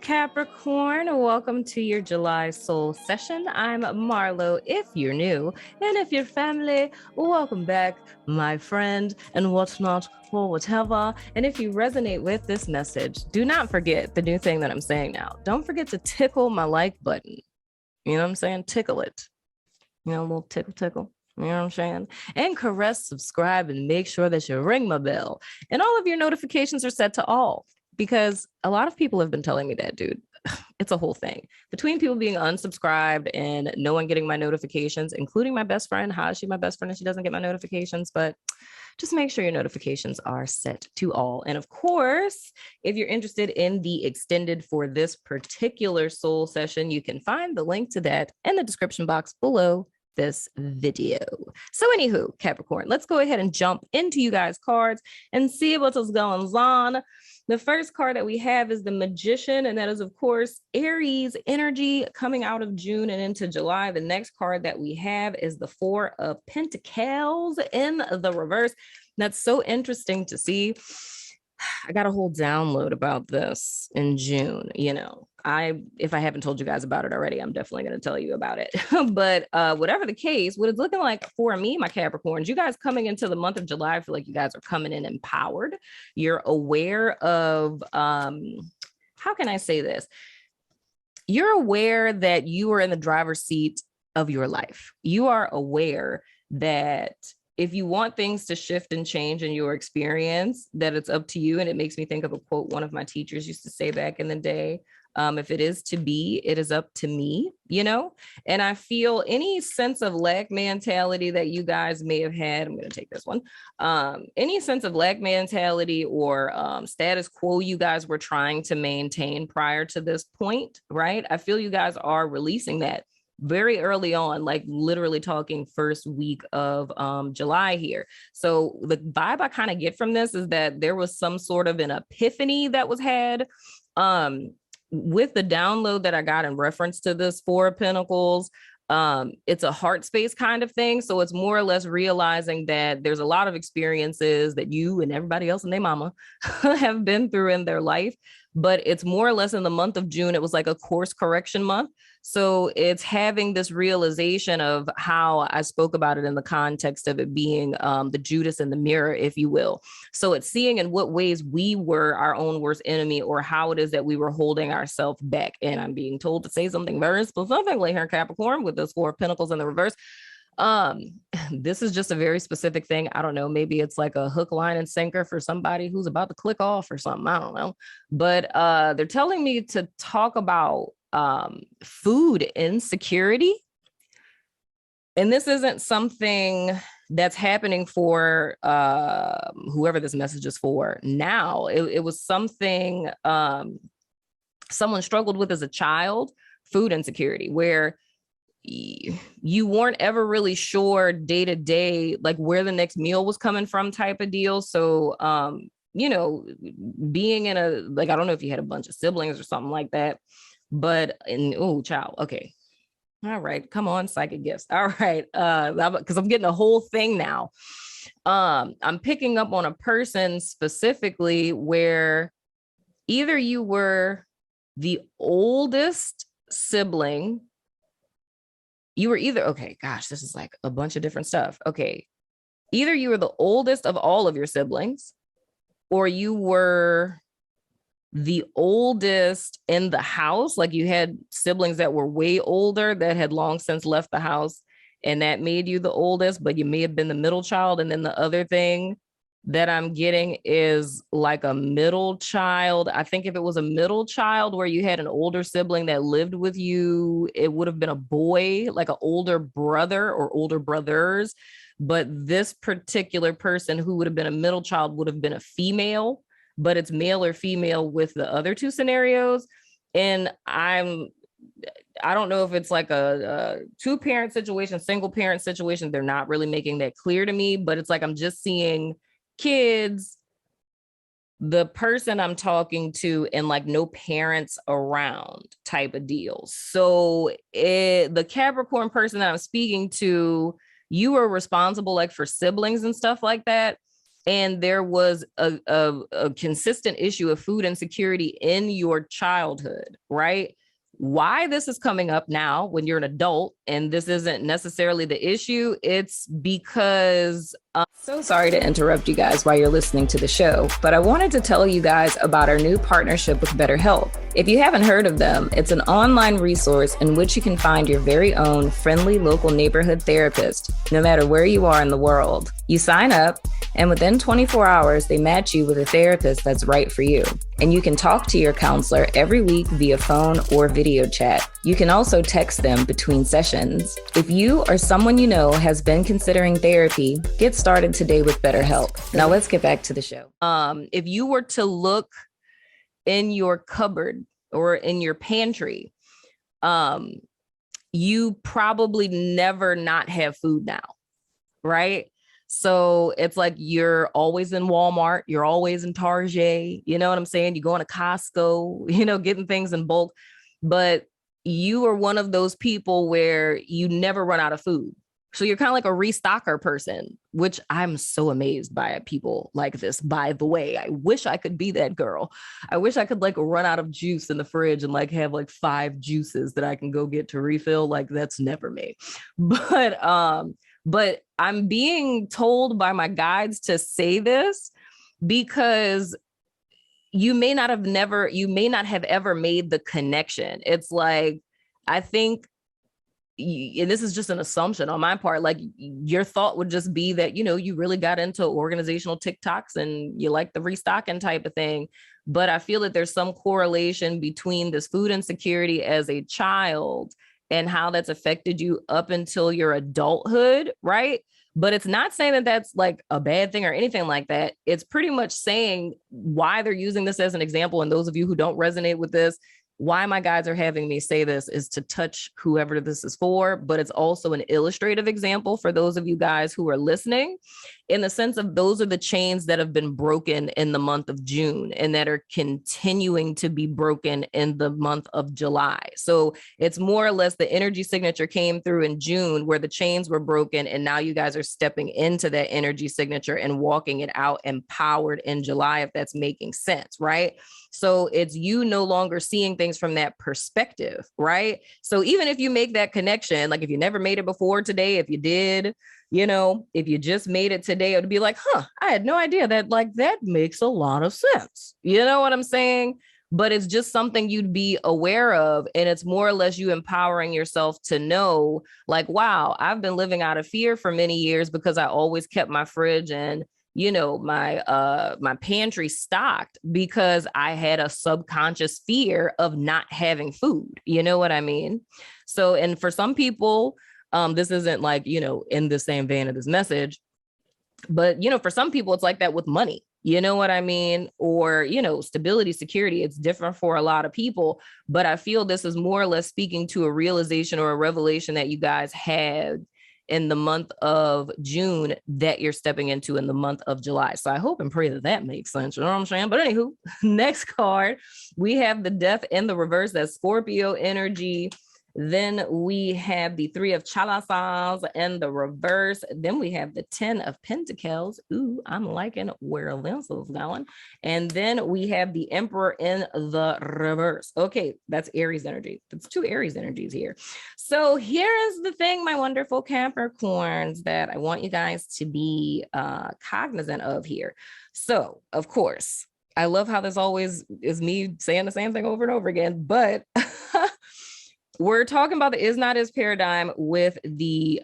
Capricorn. Welcome to your July soul session. I'm Marlo if you're new, and if you're family, welcome back, my friend, and whatnot, or whatever. And if you resonate with this message, do not forget the new thing that I'm saying now. Don't forget to tickle my like button. You know what I'm saying? Tickle it. You know, a little tickle, tickle. You know what I'm saying? And caress, subscribe, and make sure that you ring my bell. And all of your notifications are set to all. Because a lot of people have been telling me that, dude. It's a whole thing. Between people being unsubscribed and no one getting my notifications, including my best friend. How is she my best friend and she doesn't get my notifications? But just make sure your notifications are set to all. And of course, if you're interested in the extended for this particular soul session, you can find the link to that in the description box below this video. So anywho, Capricorn, let's go ahead and jump into you guys' cards and see what's going on. The first card that we have is the Magician, and that is, of course, Aries energy coming out of June and into July. The next card that we have is the Four of Pentacles in the reverse. That's so interesting to see. I got a whole download about this in June. You know, if I haven't told you guys about it already, I'm definitely going to tell you about it. But whatever the case, what it's looking like for me, my Capricorns, you guys coming into the month of July, I feel like you guys are coming in empowered. You're aware of, how can I say this? You're aware that you are in the driver's seat of your life. You are aware that if you want things to shift and change in your experience, that it's up to you. And it makes me think of a quote one of my teachers used to say back in the day. If it is to be, it is up to me, you know? And I feel any sense of lack mentality that you guys may have had, I'm going to take this one, any sense of lack mentality or status quo you guys were trying to maintain prior to this point, right? I feel you guys are releasing that very early on, like literally talking first week of July here. So the vibe I kind of get from this is that there was some sort of an epiphany that was had with the download that I got in reference to this Four of Pentacles. It's a heart space kind of thing. So it's more or less realizing that there's a lot of experiences that you and everybody else and their mama have been through in their life. But it's more or less in the month of June, it was like a course correction month. So it's having this realization of how I spoke about it in the context of it being the Judas in the mirror, if you will. So it's seeing in what ways we were our own worst enemy or how it is that we were holding ourselves back. And I'm being told to say something very specifically here, Capricorn, with this Four of Pentacles in the reverse. This is just a very specific thing. I don't know, maybe it's like a hook, line, and sinker for somebody who's about to click off or something. I don't know. But they're telling me to talk about food insecurity. And this isn't something that's happening for whoever this message is for now. It was something someone struggled with as a child, food insecurity, where you weren't ever really sure day to day, like where the next meal was coming from type of deal. So, you know, being in a, like, I don't know if you had a bunch of siblings or something like that, but child. Okay. All right. Come on, psychic gifts. All right. Because I'm getting a whole thing now. I'm picking up on a person specifically where either you were the oldest sibling. You were either, okay, gosh, this is like a bunch of different stuff. Okay. Either you were the oldest of all of your siblings, or you were the oldest in the house. Like you had siblings that were way older that had long since left the house, and that made you the oldest, but you may have been the middle child. And then the other thing that I'm getting is like a middle child. I think if it was a middle child where you had an older sibling that lived with you, it would have been a boy, like an older brother or older brothers. But this particular person who would have been a middle child would have been a female, but it's male or female with the other two scenarios. And I don't know if it's like a two-parent situation, single parent situation. They're not really making that clear to me, but it's like I'm just seeing kids, the person I'm talking to, and like no parents around type of deal. So the Capricorn person that I'm speaking to, you were responsible like for siblings and stuff like that. and there was a consistent issue of food insecurity in your childhood, right? Why this is coming up now when you're an adult and this isn't necessarily the issue, it's because so sorry to interrupt you guys while you're listening to the show, but I wanted to tell you guys about our new partnership with BetterHelp. If you haven't heard of them, it's an online resource in which you can find your very own friendly local neighborhood therapist, no matter where you are in the world. You sign up, and within 24 hours, they match you with a therapist that's right for you. And you can talk to your counselor every week via phone or video chat. You can also text them between sessions. If you or someone you know has been considering therapy, get started today with BetterHelp. Now let's get back to the show. If you were to look in your cupboard or in your pantry, you probably never not have food now, right? So it's like you're always in Walmart, you're always in Target, you know what I'm saying? You go into Costco, you know, getting things in bulk, but you are one of those people where you never run out of food. So you're kind of like a restocker person, which I'm so amazed by people like this. By the way, I wish I could be that girl. I wish I could like run out of juice in the fridge and like have like 5 juices that I can go get to refill. Like that's never me. But I'm being told by my guides to say this because you may not have ever made the connection. It's like, I think, and this is just an assumption on my part, like your thought would just be that, you know, you really got into organizational TikToks and you like the restocking type of thing. But I feel that there's some correlation between this food insecurity as a child and how that's affected you up until your adulthood, right? But it's not saying that that's like a bad thing or anything like that. It's pretty much saying why they're using this as an example. And those of you who don't resonate with this, why my guides are having me say this is to touch whoever this is for, but it's also an illustrative example for those of you guys who are listening, in the sense of those are the chains that have been broken in the month of June and that are continuing to be broken in the month of July. So it's more or less the energy signature came through in June where the chains were broken. And now you guys are stepping into that energy signature and walking it out empowered in July, if that's making sense, right? So it's you no longer seeing things from that perspective, right? So even if you make that connection, like if you never made it before today, if you did, you know, if you just made it today, it would be like, I had no idea that, like, that makes a lot of sense. You know what I'm saying? But it's just something you'd be aware of. And it's more or less you empowering yourself to know, like, wow, I've been living out of fear for many years because I always kept my fridge and, you know, my pantry stocked because I had a subconscious fear of not having food. You know what I mean? So, and for some people, this isn't like, you know, in the same vein of this message, but, you know, for some people, it's like that with money. You know what I mean? Or, you know, stability, security, it's different for a lot of people. But I feel this is more or less speaking to a realization or a revelation that you guys had in the month of June that you're stepping into in the month of July. So I hope and pray that that makes sense. You know what I'm saying? But anywho, next card, we have the Death in the reverse. That's Scorpio energy. Then we have the 3 of chalices in the reverse. Then we have the 10 of pentacles. Ooh, I'm liking where this is going. And then we have the Emperor in the reverse. Okay, that's Aries energy. That's 2 Aries energies here. So here is the thing, my wonderful Capricorns, that I want you guys to be cognizant of here. So, of course, I love how this always is me saying the same thing over and over again, but we're talking about the is not is paradigm with the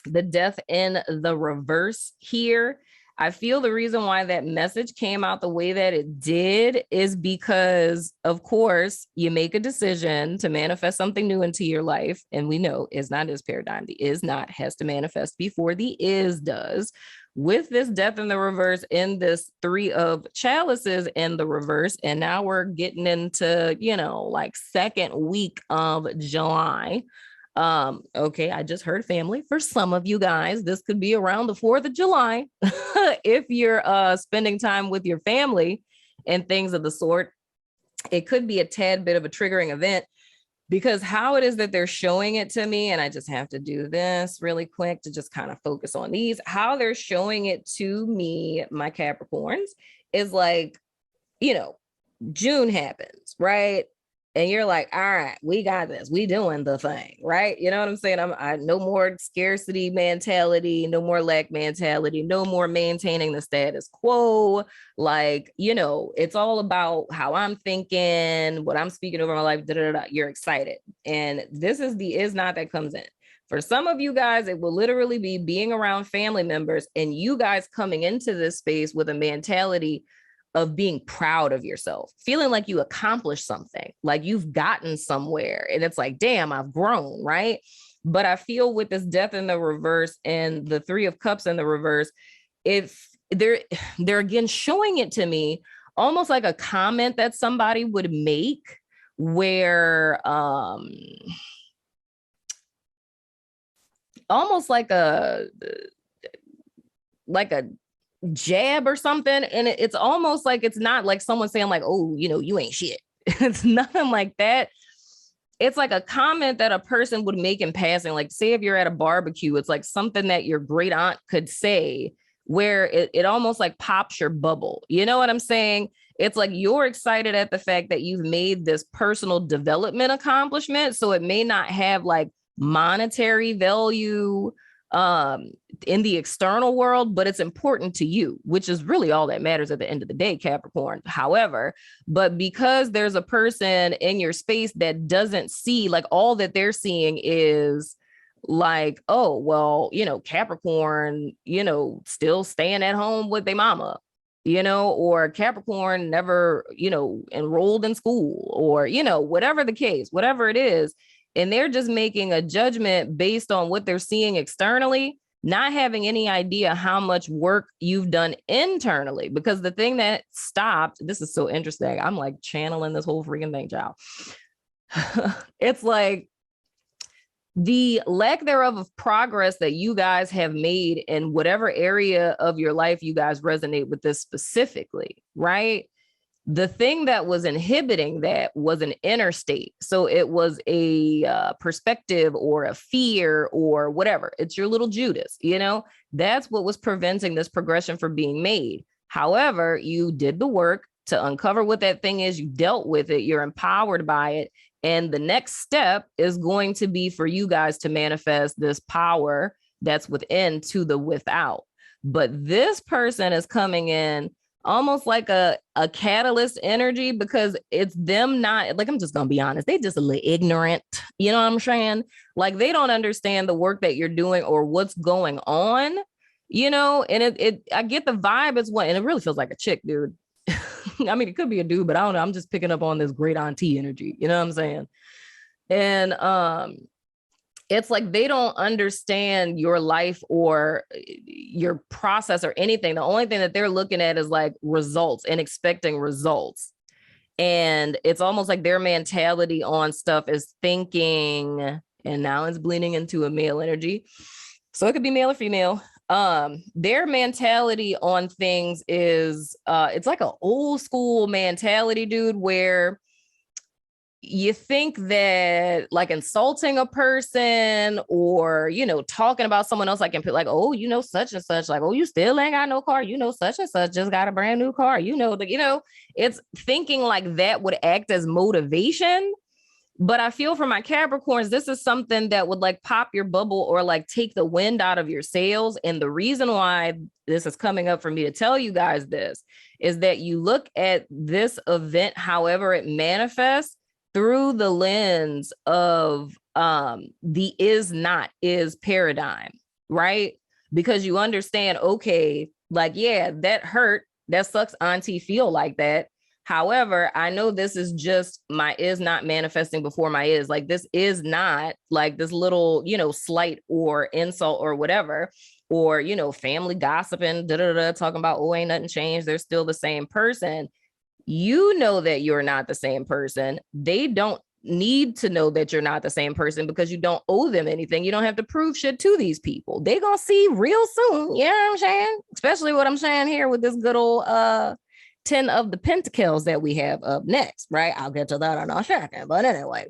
Death in the reverse here. I feel the reason why that message came out the way that it did is because, of course, you make a decision to manifest something new into your life. And we know is not is paradigm. The is not has to manifest before the is does. With this Death in the reverse in this 3 of chalices in the reverse. And now we're getting into, you know, like second week of July. Okay, I just heard family. For some of you guys, this could be around the 4th of July. If you're spending time with your family and things of the sort, it could be a tad bit of a triggering event. because how it is that they're showing it to me, and I just have to do this really quick to just kind of focus on these, how they're showing it to me, my Capricorns, is like, you know, June happens, right? And you're like, all right, we got this. We doing the thing, right? You know what I'm saying? I no more scarcity mentality, no more lack mentality, no more maintaining the status quo. Like, you know, it's all about how I'm thinking, what I'm speaking over my life. You're excited. And this is the is not that comes in. For some of you guys, it will literally be being around family members and you guys coming into this space with a mentality of being proud of yourself, feeling like you accomplished something, like you've gotten somewhere. And it's like, damn, I've grown, right? But I feel with this death in the reverse and the 3 of Cups in the reverse, if they're again showing it to me almost like a comment that somebody would make where almost like a jab or something. And it's almost like, it's not like someone saying like, oh, you know, you ain't shit. It's nothing like that. It's like a comment that a person would make in passing. Like, say if you're at a barbecue, it's like something that your great aunt could say where it almost like pops your bubble. You know what I'm saying? It's like you're excited at the fact that you've made this personal development accomplishment. So it may not have like monetary value in the external world, but it's important to you, which is really all that matters at the end of the day, Capricorn. However, but because there's a person in your space that doesn't see, like, all that they're seeing is like, oh, well, you know, Capricorn, you know, still staying at home with their mama, you know, or Capricorn never, you know, enrolled in school, or, you know, whatever the case, whatever it is. And they're just making a judgment based on what they're seeing externally, not having any idea how much work you've done internally. Because the thing that stopped, this is so interesting. I'm like channeling this whole freaking thing, child. It's like the lack thereof of progress that you guys have made in whatever area of your life you guys resonate with this specifically, right? The thing that was inhibiting that was an inner state. So it was a perspective or a fear or whatever. It's your little Judas, you know, that's what was preventing this progression from being made. However, you did the work to uncover what that thing is. You dealt with it. You're empowered by it. And the next step is going to be for you guys to manifest this power that's within to the without. But this person is coming in almost like a catalyst energy, because it's them not, like, I'm just gonna be honest, they just a little ignorant, you know what I'm saying? Like, they don't understand the work that you're doing or what's going on, you know. And I get the vibe as well, and it really feels like a chick, dude. I mean, it could be a dude, but I don't know, I'm just picking up on this great auntie energy, you know what I'm saying? And it's like they don't understand your life or your process or anything. The only thing that they're looking at is like results and expecting results. And it's almost like their mentality on stuff is thinking, and now it's bleeding into a male energy. So it could be male or female. Their mentality on things is, it's like an old school mentality, dude, where you think that like insulting a person or, you know, talking about someone else, like, oh, you know, such and such, like, oh, you still ain't got no car, you know, such and such just got a brand new car, you know, it's thinking like that would act as motivation. But I feel for my Capricorns, this is something that would like pop your bubble or like take the wind out of your sails. And the reason why this is coming up for me to tell you guys this is that you look at this event, however it manifests, through the lens of the is not is paradigm, right? Because you understand, okay, like, yeah, that hurt, that sucks, auntie, feel like that. However, I know this is just my is not manifesting before my is. Like, this is not like this little, you know, slight or insult or whatever, or, you know, family gossiping, talking about, oh, ain't nothing changed, they're still the same person. You know that you're not the same person. They don't need to know that you're not the same person because you don't owe them anything. You don't have to prove shit to these people. They're going to see real soon. You know what I'm saying? Especially what I'm saying here with this good old 10 of the pentacles that we have up next, right? I'll get to that in a second. But anyway,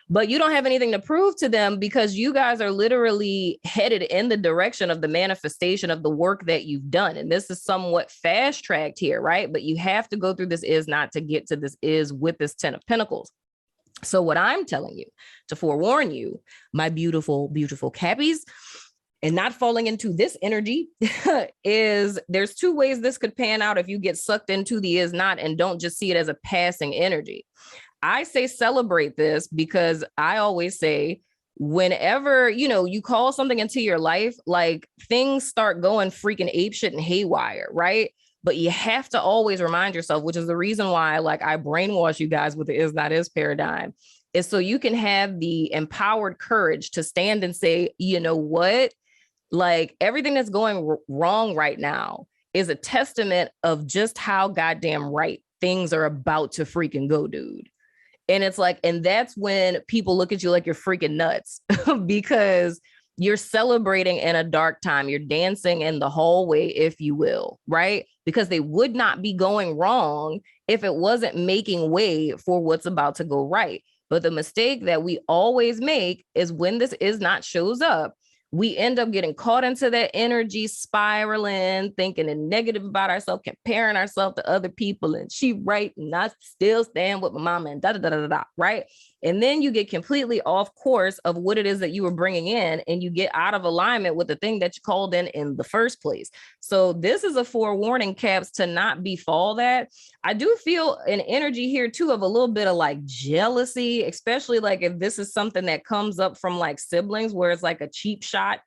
but you don't have anything to prove to them because you guys are literally headed in the direction of the manifestation of the work that you've done. And this is somewhat fast tracked here, right? But you have to go through this is not to get to this is with this 10 of Pentacles. So what I'm telling you to forewarn you, my beautiful, beautiful Cappies, and not falling into this energy is there's two ways this could pan out if you get sucked into the is not and don't just see it as a passing energy. I say celebrate this because I always say whenever, you call something into your life, like things start going freaking apeshit and haywire, right? But you have to always remind yourself, which is the reason why like I brainwash you guys with the is not is paradigm, is so you can have the empowered courage to stand and say, you know what? Like everything that's going wrong right now is a testament of just how goddamn right things are about to freaking go, dude. And it's like, and that's when people look at you like you're freaking nuts because you're celebrating in a dark time. You're dancing in the hallway, if you will, right? Because they would not be going wrong if it wasn't making way for what's about to go right. But the mistake that we always make is when this is not shows up, we end up getting caught into that energy, spiraling, thinking and negative about ourselves, comparing ourselves to other people. And she right, and I still stand with my mama and da da da da da, right? And then you get completely off course of what it is that you were bringing in, and you get out of alignment with the thing that you called in the first place. So this is a forewarning, Caps, to not befall that. I do feel an energy here too of a little bit of like jealousy, especially like if this is something that comes up from like siblings where it's like a cheap shot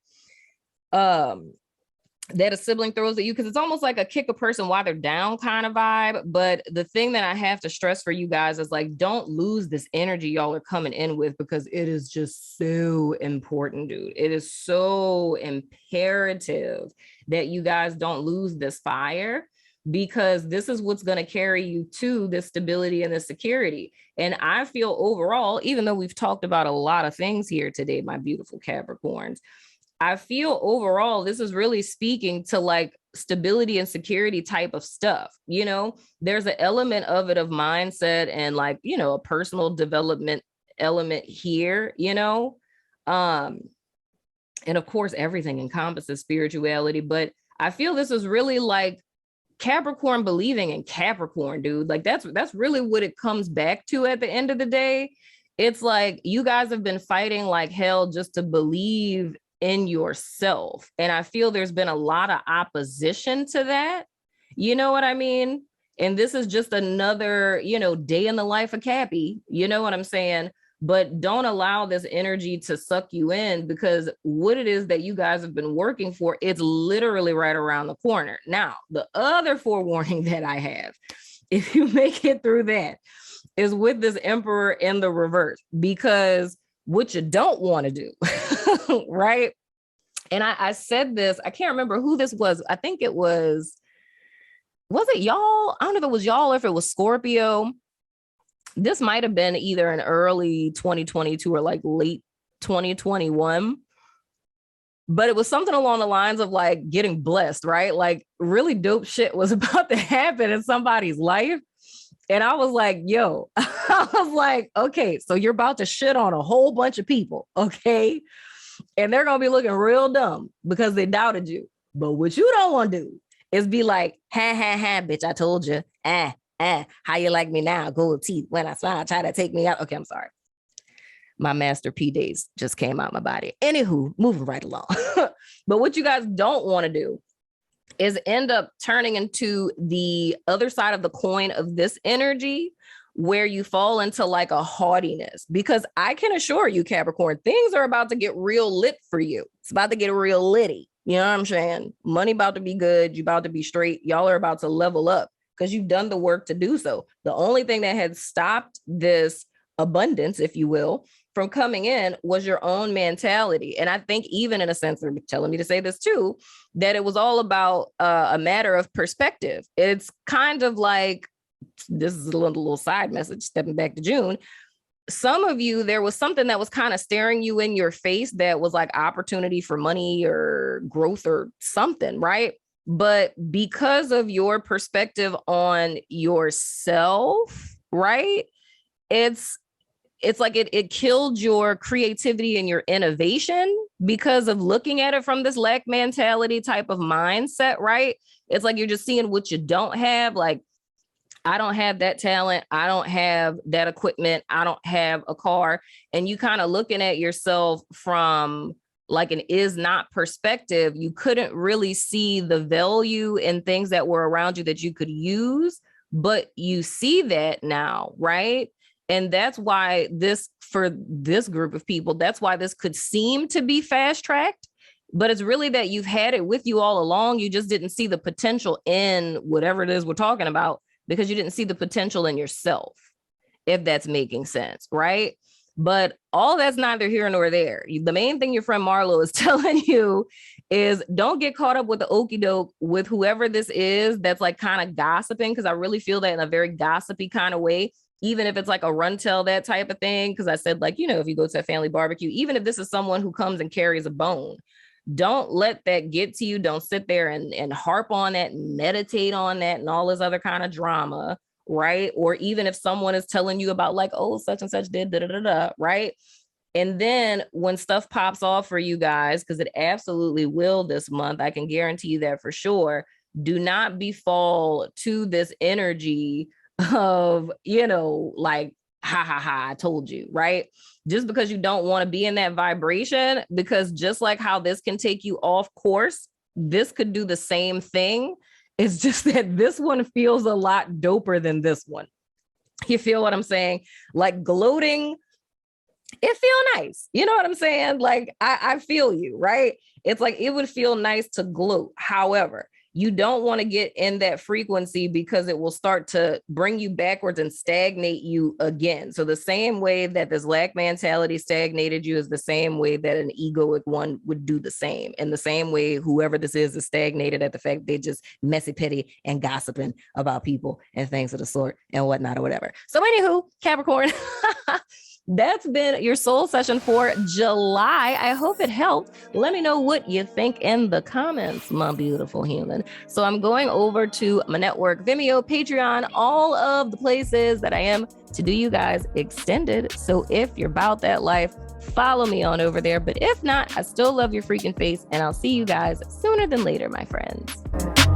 that a sibling throws at you, because it's almost like a kick a person while they're down kind of vibe. But the thing that I have to stress for you guys is like, don't lose this energy y'all are coming in with, because it is just so important, dude. It is so imperative that you guys don't lose this fire, because this is what's going to carry you to this stability and this security. And I feel overall, even though we've talked about a lot of things here today, my beautiful Capricorns, I feel overall, this is really speaking to like stability and security type of stuff. There's an element of it of mindset and like, a personal development element here, and of course, everything encompasses spirituality. But I feel this is really like Capricorn believing in Capricorn, dude. Like that's really what it comes back to at the end of the day. It's like you guys have been fighting like hell just to believe in yourself. And I feel there's been a lot of opposition to that. You know what I mean? And this is just another, day in the life of Cappy. You know what I'm saying? But don't allow this energy to suck you in, because what it is that you guys have been working for, it's literally right around the corner. Now, the other forewarning that I have, if you make it through that, is with this Emperor in the reverse, because what you don't want to do, right? And I said this, I can't remember who this was. I think it was it y'all? I don't know if it was y'all or if it was Scorpio. This might have been either in early 2022 or like late 2021. But it was something along the lines of like getting blessed, right? Like really dope shit was about to happen in somebody's life. And I was like, yo, I was like, okay, so you're about to shit on a whole bunch of people, okay? And they're going to be looking real dumb because they doubted you. But what you don't want to do is be like, ha, bitch, I told you. How you like me now? Gold teeth. When I smile, try to take me out. Okay, I'm sorry. My master P days just came out my body. Anywho, moving right along. But what you guys don't want to do is end up turning into the other side of the coin of this energy, where you fall into like a haughtiness. Because I can assure you, Capricorn, things are about to get real lit for you. It's about to get real litty. You know what I'm saying? Money about to be good. You about to be straight. Y'all are about to level up because you've done the work to do so. The only thing that had stopped this abundance, if you will, from coming in was your own mentality. And I think even in a sense, they're telling me to say this too, that it was all about a matter of perspective. It's kind of like, this is a little side message, stepping back to June. Some of you, there was something that was kind of staring you in your face that was like opportunity for money or growth or something, right? But because of your perspective on yourself, right? It's like it killed your creativity and your innovation because of looking at it from this lack mentality type of mindset, right? It's like you're just seeing what you don't have. Like, I don't have that talent. I don't have that equipment. I don't have a car. And you kind of looking at yourself from like an is not perspective. You couldn't really see the value in things that were around you that you could use, but you see that now, right? And that's why for this group of people, that's why this could seem to be fast tracked, but it's really that you've had it with you all along. You just didn't see the potential in whatever it is we're talking about because you didn't see the potential in yourself, if that's making sense, right? But all that's neither here nor there. The main thing your friend Marlo is telling you is don't get caught up with the okie doke with whoever this is that's like kind of gossiping, because I really feel that in a very gossipy kind of way. Even if it's like a run tell, that type of thing. Because I said, like, if you go to a family barbecue, even if this is someone who comes and carries a bone, don't let that get to you. Don't sit there and harp on that and meditate on that and all this other kind of drama, right? Or even if someone is telling you about like, oh, such and such did da-da-da-da, right? And then when stuff pops off for you guys, because it absolutely will this month, I can guarantee you that for sure, do not befall to this energy of, like, ha ha ha, I told you, right? Just because you don't want to be in that vibration, because just like how this can take you off course, this could do the same thing. It's just that this one feels a lot doper than this one. You feel what I'm saying? Like gloating, it feel nice. You know what I'm saying? Like, I feel you, right? It's like, it would feel nice to gloat. However, you don't want to get in that frequency because it will start to bring you backwards and stagnate you again. So the same way that this lack mentality stagnated you is the same way that an egoic one would do the same. And the same way whoever this is stagnated at the fact they just messy, petty, and gossiping about people and things of the sort and whatnot or whatever. So anywho, Capricorn, that's been your soul session for July. I hope it helped. Let me know what you think in the comments, my beautiful human. So I'm going over to my network, Vimeo, Patreon, all of the places that I am to do you guys extended. So if you're about that life, follow me on over there. But if not, I still love your freaking face, and I'll see you guys sooner than later, my friends.